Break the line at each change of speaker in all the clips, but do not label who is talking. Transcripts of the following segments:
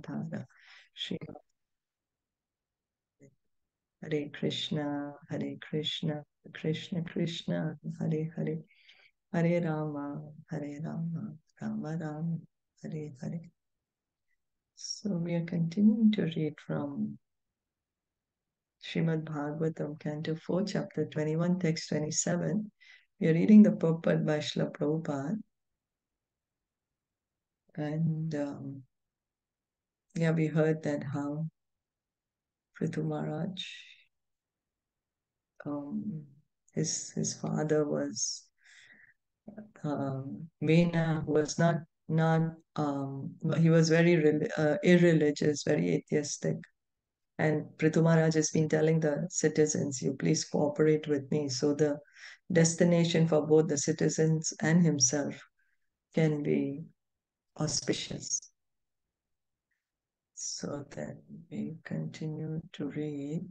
Dhara. Shri Hare Krishna, Krishna Krishna, Hare Hare, Hare Rama, Rama Rama, Hare Hare. So we are continuing to read from Srimad Bhagavatam, Canto 4, Chapter 21, Text 27. We are reading the purport by Srila Prabhupada. And we heard that how Pṛthu Mahārāja, his father was Vena, who was not he was very irreligious, very atheistic. And Pṛthu Mahārāja has been telling the citizens, you please cooperate with me so the destination for both the citizens and himself can be auspicious. So then we continue to read.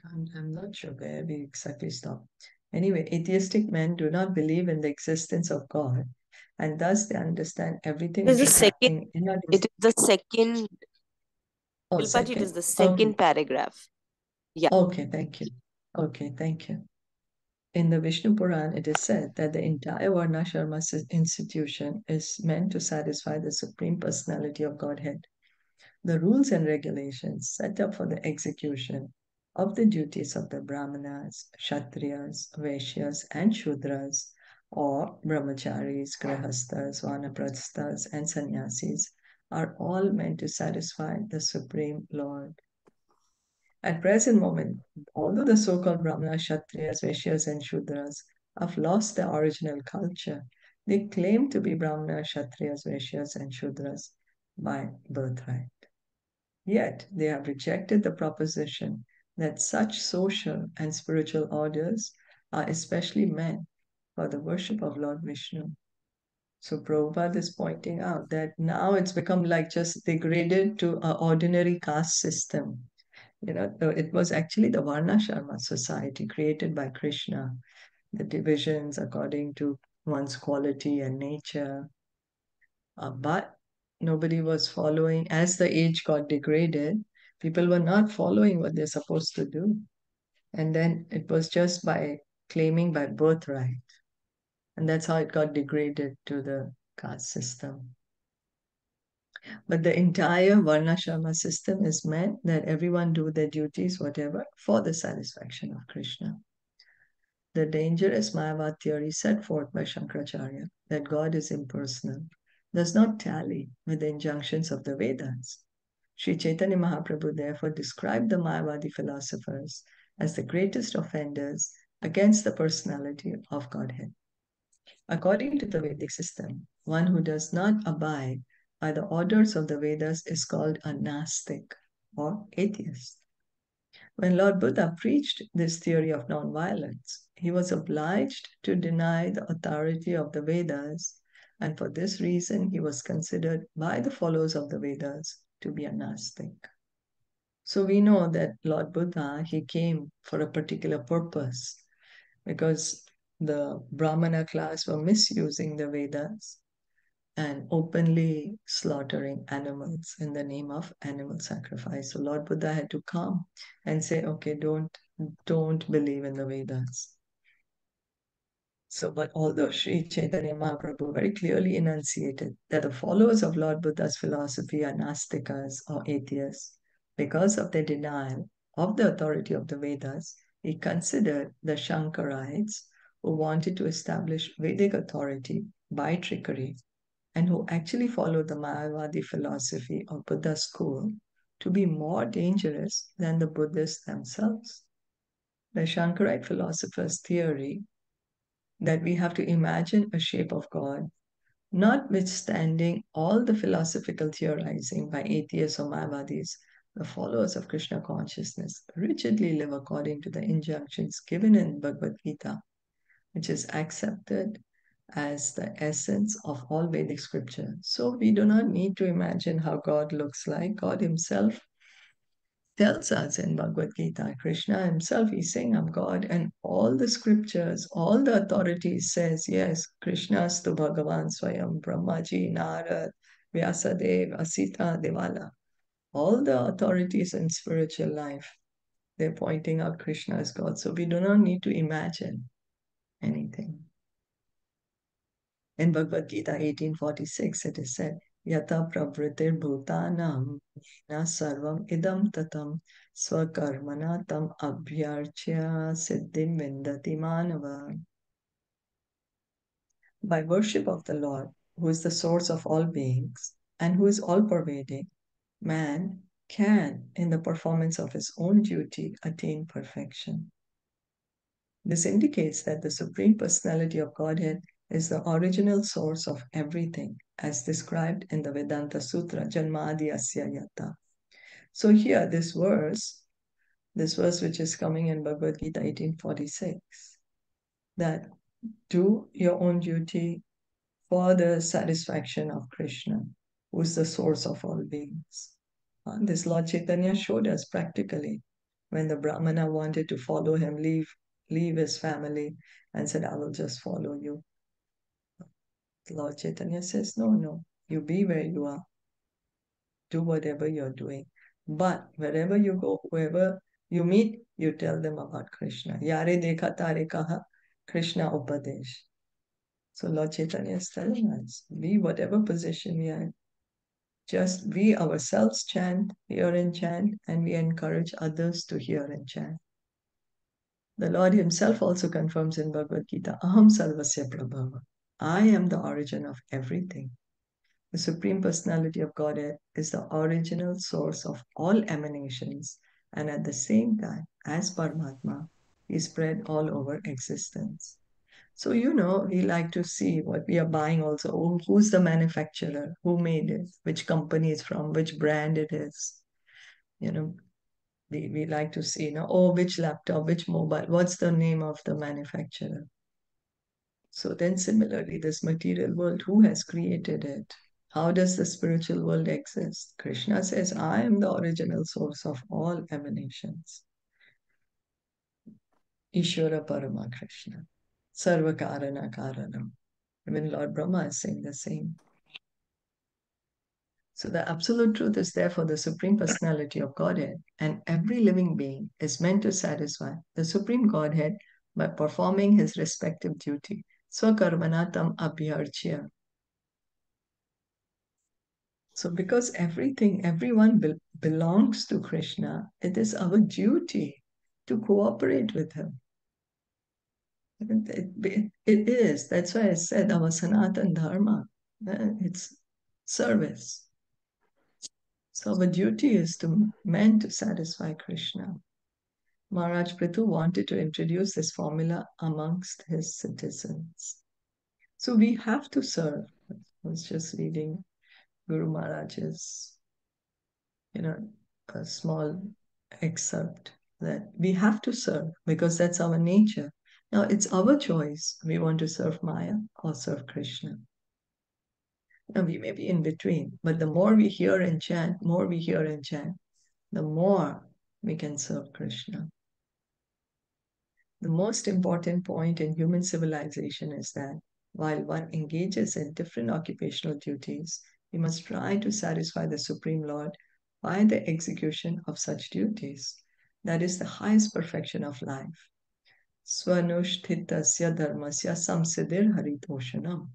I'm not sure where we exactly stop. Anyway, atheistic men do not believe in the existence of God, and thus they understand everything which is happening in our
It is the second.
Oh,
Pilpaji, it is the second paragraph. Yeah.
Okay, thank you. Okay, thank you. In the Vishnu Puran, it is said that the entire Varnashrama institution is meant to satisfy the Supreme Personality of Godhead. The rules and regulations set up for the execution of the duties of the Brahmanas, Kshatriyas, Vaishyas, and Shudras, or Brahmacharis, Grihasthas, Vanaprasthas, and Sannyasis, are all meant to satisfy the Supreme Lord. At present moment, although the so-called Brahmanas, Kshatriyas, Vaishyas, and Shudras have lost their original culture, they claim to be Brahmanas, Kshatriyas, Vaishyas, and Shudras by birthright. Yet they have rejected the proposition that such social and spiritual orders are especially meant for the worship of Lord Vishnu. So Prabhupada is pointing out that now it's become like just degraded to an ordinary caste system. It was actually the Varnashrama society created by Krishna, the divisions according to one's quality and nature. But nobody was following. As the age got degraded, people were not following what they're supposed to do. And then it was just by claiming by birthright. And that's how it got degraded to the caste system. But the entire Varnashrama system is meant that everyone do their duties, whatever, for the satisfaction of Krishna. The dangerous Mayavad theory set forth by Shankaracharya, that God is impersonal, does not tally with the injunctions of the Vedas. Sri Chaitanya Mahaprabhu therefore described the Mayavadi philosophers as the greatest offenders against the personality of Godhead. According to the Vedic system, one who does not abide by the orders of the Vedas is called a Nastic or atheist. When Lord Buddha preached this theory of non-violence, he was obliged to deny the authority of the Vedas, and for this reason he was considered by the followers of the Vedas to be a Nastic. So we know that Lord Buddha, he came for a particular purpose, because the Brahmana class were misusing the Vedas and openly slaughtering animals in the name of animal sacrifice. So Lord Buddha had to come and say, okay, don't believe in the Vedas. So, but although Sri Chaitanya Mahaprabhu very clearly enunciated that the followers of Lord Buddha's philosophy are Nastikas or atheists, because of their denial of the authority of the Vedas, he considered the Shankarites, who wanted to establish Vedic authority by trickery and who actually followed the Mayavadi philosophy of Buddha's school, to be more dangerous than the Buddhists themselves. The Shankarite philosophers' theory that we have to imagine a shape of God, notwithstanding all the philosophical theorizing by atheists or Mayavadis, the followers of Krishna consciousness rigidly live according to the injunctions given in Bhagavad Gita, which is accepted as the essence of all Vedic scripture. So we do not need to imagine how God looks like. God himself tells us in Bhagavad Gita, Krishna himself, he's saying, I'm God. And all the scriptures, all the authorities says, yes, Krishnastu Bhagavan Swayam, Brahmaji, Narad, Vyasadev, Asita, Devala. All the authorities in spiritual life, they're pointing out Krishna as God. So we do not need to imagine anything. In Bhagavad Gita 18:46, it is said, Yata pravritir bhutanam na sarvam idam tatam swakarmana tam abhyarchya siddhim vindati manava. By worship of the Lord, who is the source of all beings and who is all-pervading, man can, in the performance of his own duty, attain perfection. This indicates that the Supreme Personality of Godhead is the original source of everything, as described in the Vedanta Sutra, Janmadi Asya Yata. So here, this verse which is coming in Bhagavad Gita 18:46, that do your own duty for the satisfaction of Krishna, who is the source of all beings. This Lord Chaitanya showed us practically when the Brahmana wanted to follow him, leave his family, and said, I will just follow you. Lord Chaitanya says, no, you be where you are. Do whatever you're doing. But wherever you go, whoever you meet, you tell them about Krishna. Yare dekha tare kaha, Krishna upadesh. So Lord Chaitanya is telling us, be whatever position we are in. Just we ourselves chant, hear and chant, and we encourage others to hear and chant. The Lord himself also confirms in Bhagavad Gita, Aham Sarvasya Prabhava. I am the origin of everything. The Supreme Personality of Godhead is the original source of all emanations, and at the same time, as Paramatma, is spread all over existence. So, we like to see what we are buying also. Oh, who's the manufacturer? Who made it? Which company it's from? Which brand it is? We like to see, which laptop, which mobile, what's the name of the manufacturer? So then similarly, this material world, who has created it? How does the spiritual world exist? Krishna says, I am the original source of all emanations. Ishvara Parama Krishna. Sarva Karana Karanam. Even Lord Brahma is saying the same. So the absolute truth is therefore the Supreme Personality of Godhead, and every living being is meant to satisfy the Supreme Godhead by performing his respective duty. Swakarmanatam abhyarchya. So because everyone belongs to Krishna, it is our duty to cooperate with him. It is. That's why I said our Sanatan Dharma. It's service. So our duty is meant to satisfy Krishna. Mahārāja Pṛthu wanted to introduce this formula amongst his citizens. So we have to serve. I was just reading Guru Mahārāja's, a small excerpt that we have to serve because that's our nature. Now it's our choice. We want to serve Maya or serve Krishna. Now we may be in between, but the more we hear and chant, the more we can serve Krishna. The most important point in human civilization is that while one engages in different occupational duties, we must try to satisfy the Supreme Lord by the execution of such duties. That is the highest perfection of life. Swanushthitasya dharmasya samsiddhir haritoshanam.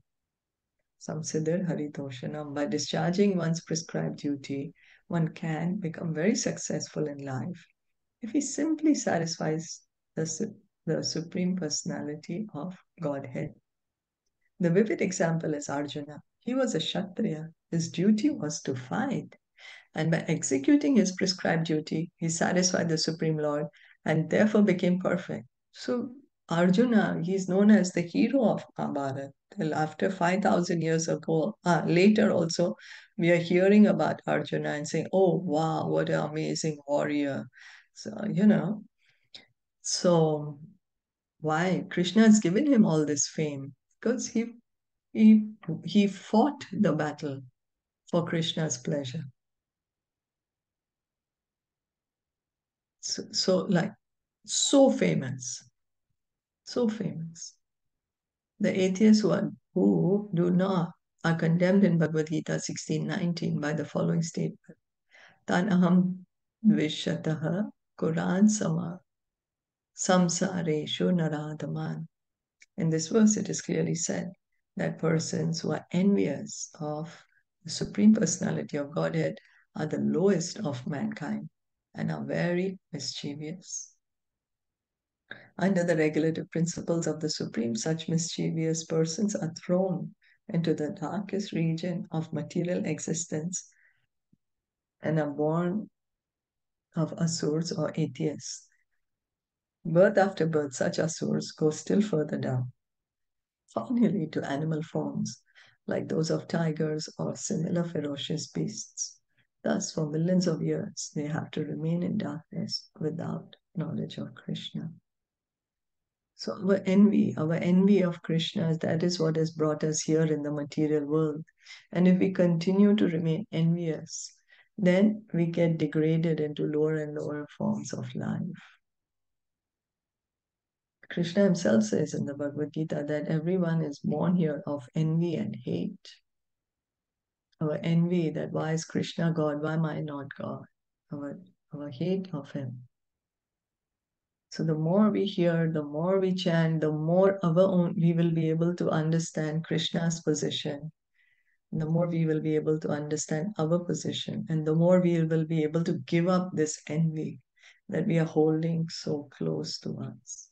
Samsiddhir haritoshanam. By discharging one's prescribed duty, one can become very successful in life if he simply satisfies the Supreme Personality of Godhead. The vivid example is Arjuna. He was a Kshatriya. His duty was to fight. And by executing his prescribed duty, he satisfied the Supreme Lord and therefore became perfect. So Arjuna, he's known as the hero of Mahabharata. Till after 5,000 years ago, later also, we are hearing about Arjuna and saying, oh, wow, what an amazing warrior. So why? Krishna has given him all this fame because he fought the battle for Krishna's pleasure. So famous. So famous. The atheists who do not are condemned in Bhagavad Gita 16:19 by the following statement. Tan aham dvishataha Quran samsareshu naradaman. In this verse, it is clearly said that persons who are envious of the Supreme Personality of Godhead are the lowest of mankind and are very mischievous. Under the regulative principles of the Supreme, such mischievous persons are thrown into the darkest region of material existence and are born of asurs or atheists. Birth after birth, such asurs go still further down, finally to animal forms like those of tigers or similar ferocious beasts. Thus, for millions of years, they have to remain in darkness without knowledge of Krishna. So our envy of Krishna, that is what has brought us here in the material world. And if we continue to remain envious, then we get degraded into lower and lower forms of life. Krishna himself says in the Bhagavad Gita that everyone is born here of envy and hate. Our envy that why is Krishna God, why am I not God? Our hate of him. So the more we hear, the more we chant, the more we will be able to understand Krishna's position. The more we will be able to understand our position, and the more we will be able to give up this envy that we are holding so close to us.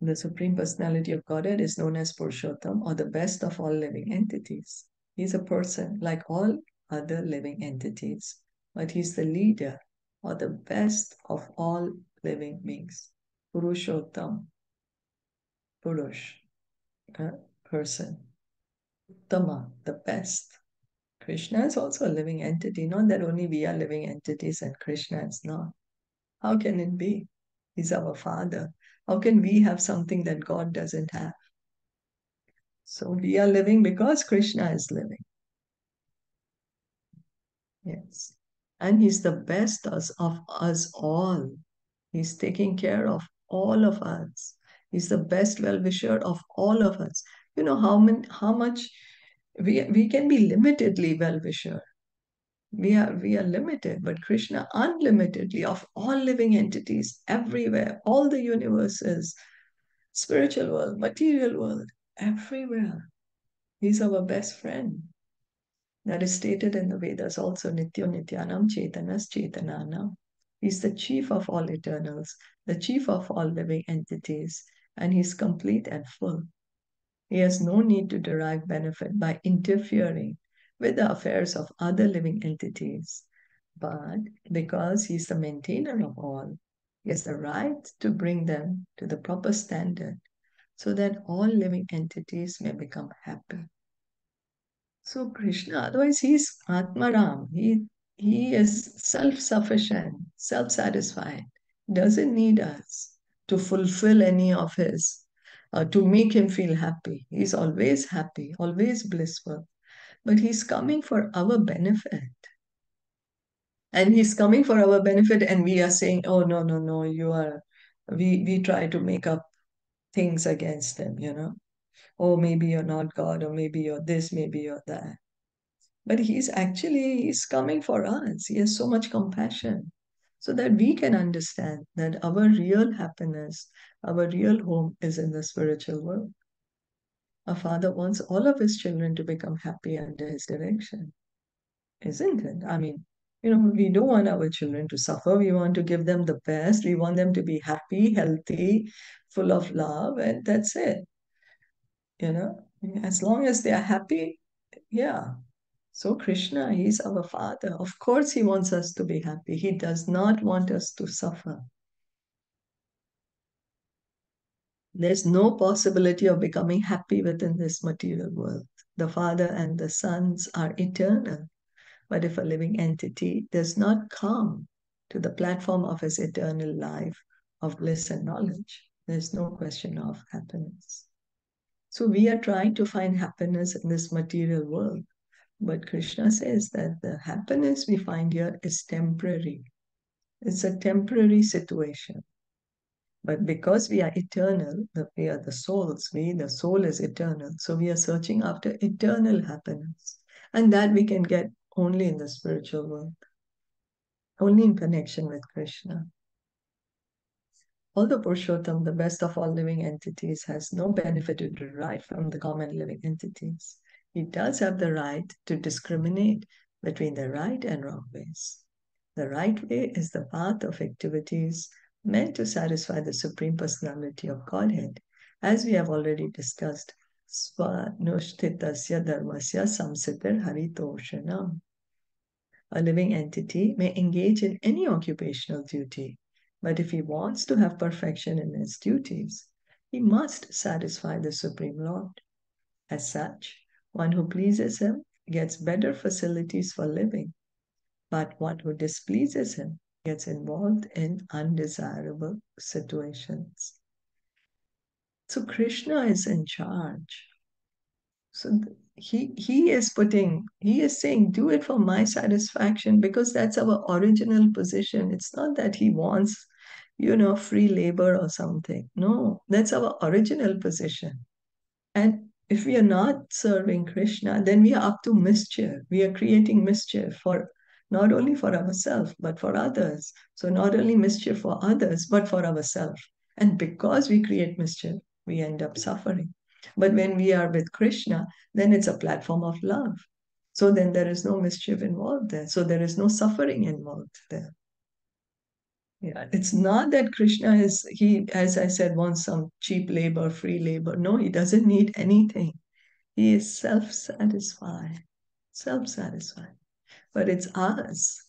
The Supreme Personality of Godhead is known as Purushottam, or the best of all living entities. He's a person like all other living entities, but he's the leader or the best of all living beings. Purushottam, Purush, a person. Uttama, the best. Krishna is also a living entity, not that only we are living entities and Krishna is not. How can it be? He's our Father. How can we have something that God doesn't have? So we are living because Krishna is living. Yes. And He's the best of us all. He's taking care of all of us. He's the best well-wisher of all of us. You know how much we can be limitedly well-wisher. We are limited, but Krishna unlimitedly of all living entities everywhere, all the universes, spiritual world, material world, everywhere. He's our best friend. That is stated in the Vedas also, Nityo Nityanam Chetanas Chetananam. He's the chief of all eternals, the chief of all living entities, and he's complete and full. He has no need to derive benefit by interfering with the affairs of other living entities. But because he's the maintainer of all, he has the right to bring them to the proper standard so that all living entities may become happy. So Krishna, otherwise he's Atmaram. He is self-sufficient, self-satisfied, doesn't need us to fulfill any of his, to make him feel happy. He's always happy, always blissful. But he's coming for our benefit. And he's coming for our benefit, and we are saying, oh, no, no, no, we try to make up things against him, Oh, maybe you're not God, or maybe you're this, maybe you're that. But he's coming for us. He has so much compassion so that we can understand that our real happiness, our real home is in the spiritual world. A father wants all of his children to become happy under his direction, isn't it? I mean, we don't want our children to suffer. We want to give them the best. We want them to be happy, healthy, full of love, and that's it. As long as they are happy, yeah. So Krishna, he's our father. Of course, he wants us to be happy. He does not want us to suffer. There's no possibility of becoming happy within this material world. The Father and the Sons are eternal. But if a living entity does not come to the platform of his eternal life of bliss and knowledge, there's no question of happiness. So we are trying to find happiness in this material world. But Krishna says that the happiness we find here is temporary. It's a temporary situation. But because we are eternal, we are the souls, the soul is eternal. So we are searching after eternal happiness. And that we can get only in the spiritual world, only in connection with Krishna. Although Purushottam, the best of all living entities, has no benefit to derive from the common living entities, he does have the right to discriminate between the right and wrong ways. The right way is the path of activities meant to satisfy the Supreme Personality of Godhead, as we have already discussed. Swanushtitasya dharmasya samsitir haritoshanam. A living entity may engage in any occupational duty, but if he wants to have perfection in his duties, he must satisfy the Supreme Lord. As such, one who pleases him gets better facilities for living, but one who displeases him gets involved in undesirable situations. So Krishna is in charge. So he is saying, do it for my satisfaction, because that's our original position. It's not that he wants, free labor or something. No, that's our original position. And if we are not serving Krishna, then we are up to mischief. We are creating mischief for not only for ourselves, but for others. So not only mischief for others, but for ourselves. And because we create mischief, we end up suffering. But when we are with Krishna, then it's a platform of love. So then there is no mischief involved there. So there is no suffering involved there. Yeah, it's not that Krishna as I said, wants some cheap labor, free labor. No, he doesn't need anything. He is self-satisfied, self-satisfied. But it's us.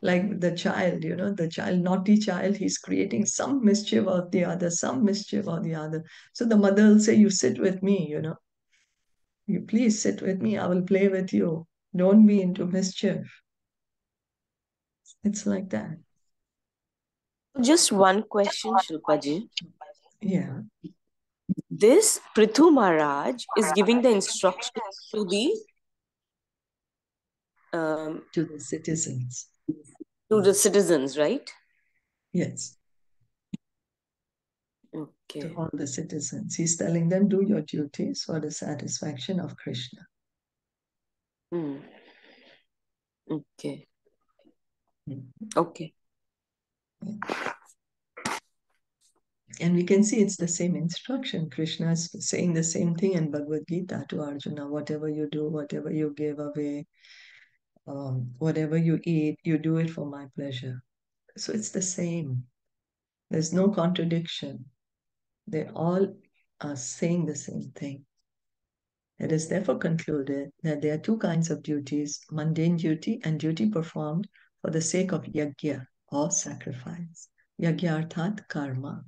Like the child, naughty child, he's creating some mischief or the other, some mischief or the other. So the mother will say, you sit with me, you please sit with me, I will play with you. Don't be into mischief. It's like that.
Just one question, Shilpaji.
Yeah.
This Pṛthu Maharaj is giving the instruction to
To the citizens.
citizens, right?
Yes.
Okay.
To all the citizens. He's telling them, do your duties for the satisfaction of Krishna.
Okay.
Mm.
Okay.
And we can see it's the same instruction. Krishna is saying the same thing in Bhagavad Gita to Arjuna. Whatever you do, whatever you give away, whatever you eat, you do it for my pleasure. So it's the same. There's no contradiction. They all are saying the same thing. It is therefore concluded that there are two kinds of duties, mundane duty and duty performed for the sake of yajna or sacrifice. Yajna arthat karma.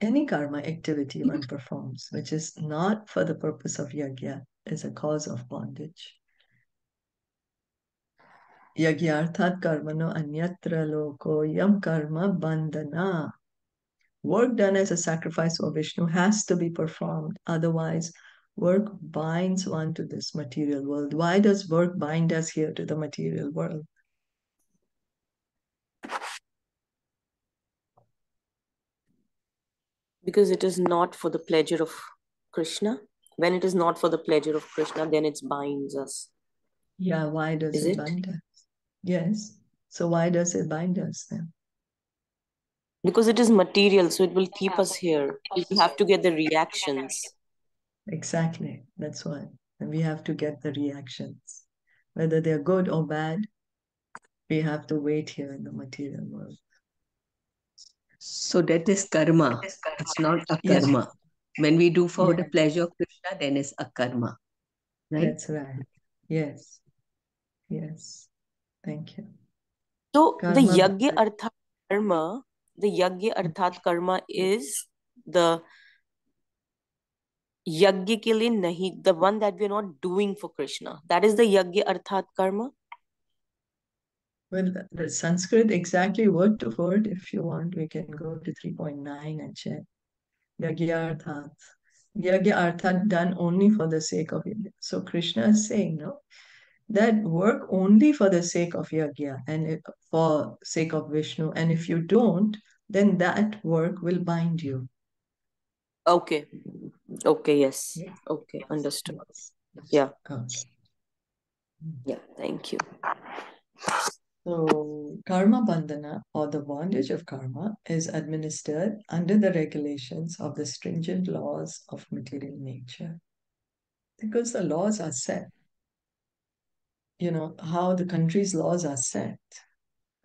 Any karma activity one performs, which is not for the purpose of yajna, is a cause of bondage. Yagyarthat karmano anyatra loko yam karma bandhana. Work done as a sacrifice for Vishnu has to be performed. Otherwise, work binds one to this material world. Why does work bind us here to the material world?
Because it is not for the pleasure of Krishna. When it is not for the pleasure of Krishna, then it binds us.
Yeah, why does
Is
it
it?
bind us? Yes. So why does it bind us then?
Because it is material, so it will keep us here. We have to get the reactions.
Exactly. That's why. And we have to get the reactions. Whether they're good or bad, we have to wait here in the material world.
So that is karma. It's not a
Yeah.
karma. When we do for the
Yeah.
pleasure of Krishna, then it's a karma. Right?
That's right. Yes. Yes.
So
Thank you.
the
Karma.
yagya arthat karma is the yagya ke liye nahi, the one that we are not doing for Krishna. That is the yagya arthat karma.
Well, the Sanskrit exactly word to word, if you want, we can go to 3.9 and check. Yagyarthat. Yagya are done only for the sake of yagya. So Krishna is saying, no, that work only for the sake of yagya and for sake of Vishnu. And if you don't, then that work will bind you.
Okay. Okay, yes.
Yes.
Okay, understood.
Yes.
Yeah.
Okay.
Yeah, thank you.
So, karma bandhana, or the bondage of karma, is administered under the regulations of the stringent laws of material nature. Because the laws are set, how the country's laws are set.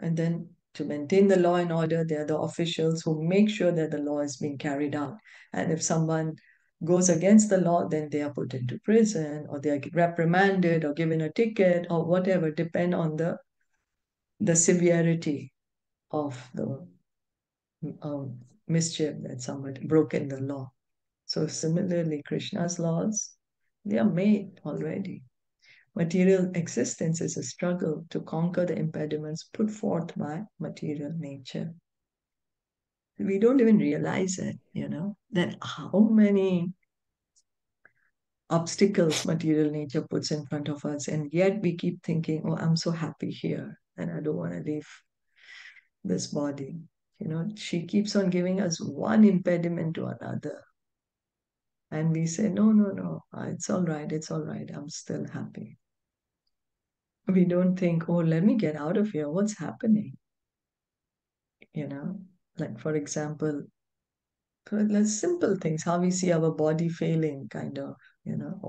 And then to maintain the law and order, they are the officials who make sure that the law is being carried out. And if someone goes against the law, then they are put into prison or they are reprimanded or given a ticket or whatever, depend on the severity of the mischief that somebody broken the law. So similarly, Krishna's laws, they are made already. Material existence is a struggle to conquer the impediments put forth by material nature. We don't even realize it, that how many obstacles material nature puts in front of us, and yet we keep thinking, oh, I'm so happy here, and I don't want to leave this body. She keeps on giving us one impediment to another. And we say, no, no, no, it's all right, I'm still happy. We don't think, oh, let me get out of here, what's happening? Like, for example, simple things, how we see our body failing, kind of,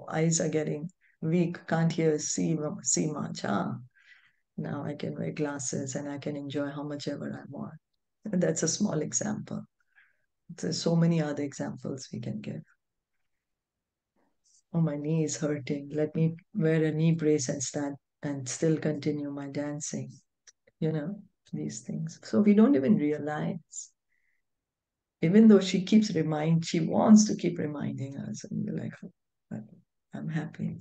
eyes are getting weak, can't hear, see much. Now I can wear glasses and I can enjoy how much ever I want. That's a small example. There's so many other examples we can give. Oh, my knee is hurting. Let me wear a knee brace and stand and still continue my dancing. These things. So we don't even realize. Even though she wants to keep reminding us, and we're like, "Oh, I'm happy."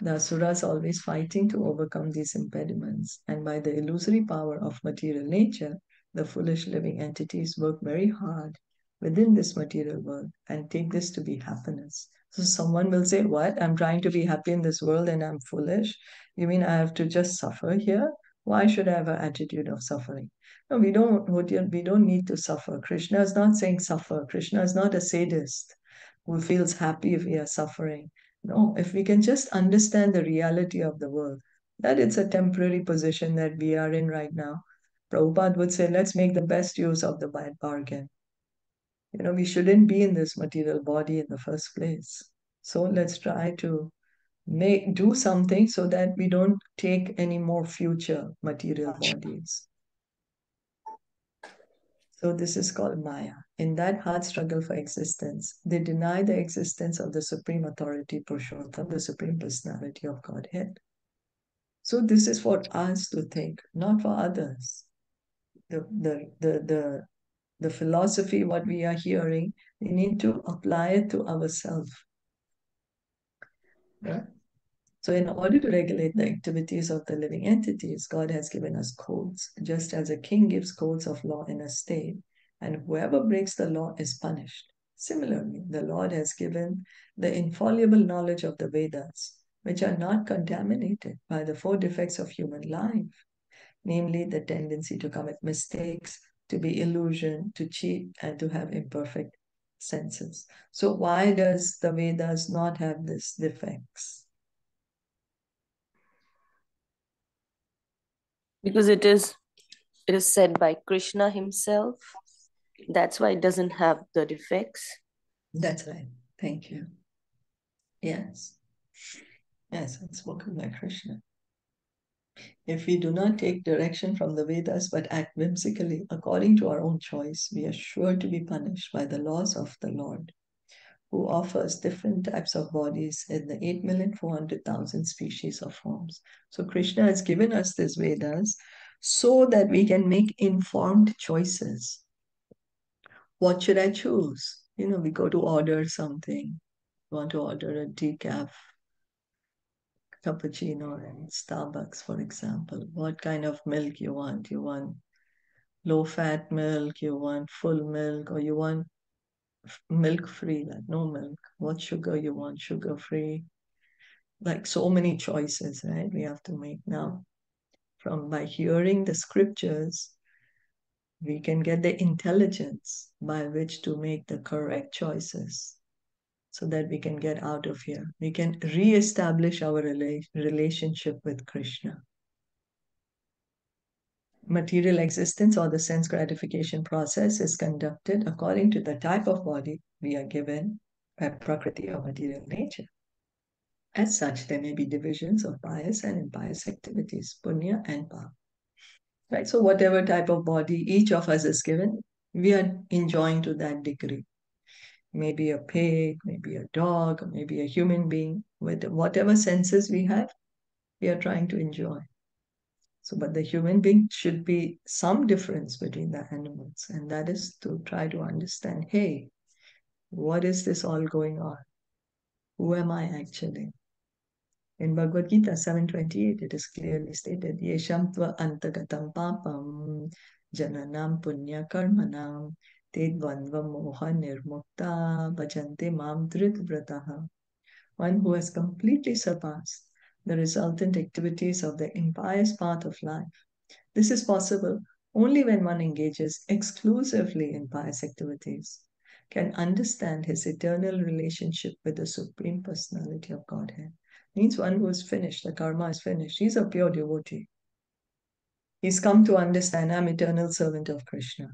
The asuras always fighting to overcome these impediments, and by the illusory power of material nature, the foolish living entities work very hard within this material world and take this to be happiness. So someone will say, what? I'm trying to be happy in this world and I'm foolish? You mean I have to just suffer here? Why should I have an attitude of suffering? No, we don't need to suffer. Krishna is not saying suffer. Krishna is not a sadist who feels happy if we are suffering. No, if we can just understand the reality of the world, that it's a temporary position that we are in right now. Prabhupada would say, let's make the best use of the bad bargain. We shouldn't be in this material body in the first place. So let's try to do something so that we don't take any more future material bodies. So this is called Maya. In that hard struggle for existence, they deny the existence of the Supreme Authority, Purushottam, the Supreme Personality of Godhead. So this is for us to think, not for others. The philosophy, what we are hearing, we need to apply it to ourselves. Yeah? So in order to regulate the activities of the living entities, God has given us codes, just as a king gives codes of law in a state, and whoever breaks the law is punished. Similarly, the Lord has given the infallible knowledge of the Vedas, which are not contaminated by the four defects of human life, namely the tendency to commit mistakes, to be illusion, to cheat, and to have imperfect senses. So why does the Vedas not have these defects?
Because it is said by Krishna himself. That's why it doesn't have the defects.
That's right. Thank you. Yes. Yes, it's spoken by Krishna. If we do not take direction from the Vedas but act whimsically according to our own choice, we are sure to be punished by the laws of the Lord, who offers different types of bodies in the 8,400,000 species of forms. So Krishna has given us these Vedas so that we can make informed choices. What should I choose? We go to order something. Want to order a decaf cappuccino in Starbucks, for example. What kind of milk you want? You want low-fat milk, you want full milk, or you want milk-free, like no milk. What sugar you want, sugar-free. Like so many choices, right? We have to make now. By hearing the scriptures, we can get the intelligence by which to make the correct choices so that we can get out of here. We can re-establish our relationship with Krishna. Material existence or the sense gratification process is conducted according to the type of body we are given by Prakriti or material nature. As such, there may be divisions of pious and impious activities, punya and papa. Right? So whatever type of body each of us is given, we are enjoying to that degree. Maybe a pig, maybe a dog, maybe a human being. With whatever senses we have, we are trying to enjoy. So, but the human being should be some difference between the animals, and that is to try to understand, hey, what is this all going on? Who am I actually? In Bhagavad Gita 7.28, it is clearly stated, Yesham tva antagatam papam jananam punya karmanam tedvanva moha nirmukta bhajante mam dhritvrataha. One who has completely surpassed the resultant activities of the impious path of life. This is possible only when one engages exclusively in pious activities, can understand his eternal relationship with the Supreme Personality of Godhead. Means one who is finished, the karma is finished. He's a pure devotee. He's come to understand, I'm eternal servant of Krishna.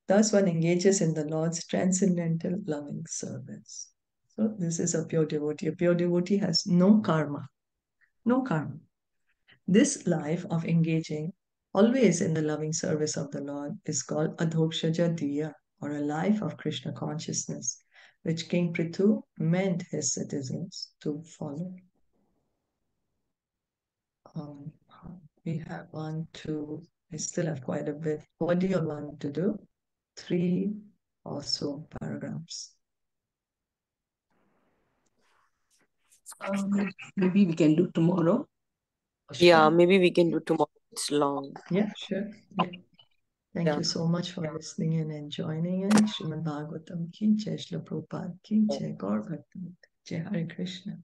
Thus one engages in the Lord's transcendental loving service. So this is a pure devotee. A pure devotee has no karma. No karma. This life of engaging always in the loving service of the Lord is called Adhokshaja Diya, or a life of Krishna consciousness, which King Pṛthu meant his citizens to follow. We have 1, 2, we still have quite a bit. What do you want to do? 3 or so paragraphs.
Maybe we can do tomorrow.
Yeah, maybe we can do tomorrow. It's long.
Yeah, sure. Yeah. Thank you so much for listening in and joining in. Srimad Bhagavatam ki jai, Srila Prabhupada ki jai, Gaur Bhakti, Jai Hare Krishna.